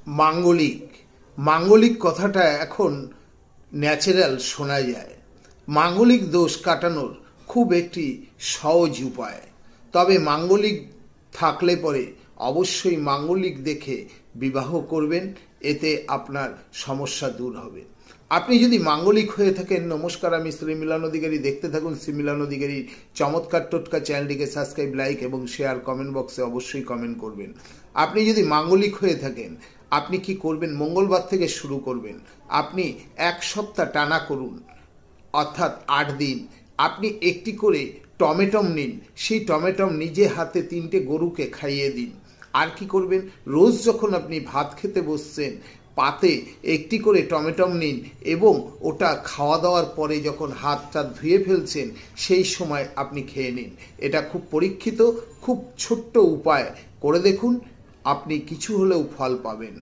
মাঙ্গলিক মাঙ্গলিক কথাটা এখন ন্যাচারাল শোনা যায়। মাঙ্গলিক দোষ কাটানোর খুব একটি সহজ উপায়। তবে মাঙ্গলিক থাকলে পরে অবশ্যই মাঙ্গলিক দেখে বিবাহ করবেন, এতে আপনার সমস্যা দূর হবে। আপনি যদি মাঙ্গলিক হয়ে থাকেন, নমস্কার, আমি শ্রী মিলন অধিকারী। দেখতে থাকুন শ্রী মিলন অধিকারীর চমৎকার টোটকা চ্যানেলটিকে সাবস্ক্রাইব, লাইক এবং শেয়ার, কমেন্ট বক্সে অবশ্যই কমেন্ট করবেন। আপনি যদি মাঙ্গলিক হয়ে থাকেন, আপনি কি করবেন? মঙ্গলবার থেকে শুরু করবেন। আপনি 1 সপ্তাহ টানা করুন, অর্থাৎ 8 দিন। আপনি একটি করে টমেটম নিন, সেই টমেটম নিজে হাতে 3টে গরুকে খাইয়ে দিন। আর কি করবেন? রোজ যখন আপনি ভাত খেতে বসছেন, পাতে একটি করে টমেটম নিন এবং ওটা খাওয়া দাওয়ার পরে যখন হাতটা ধুয়ে ফেলছেন, সেই সময় আপনি খেয়ে নিন। এটা খুব পরীক্ষিত, খুব ছোট্ট উপায়। করে দেখুন, আপনি কিছু হলেও ফল পাবেন।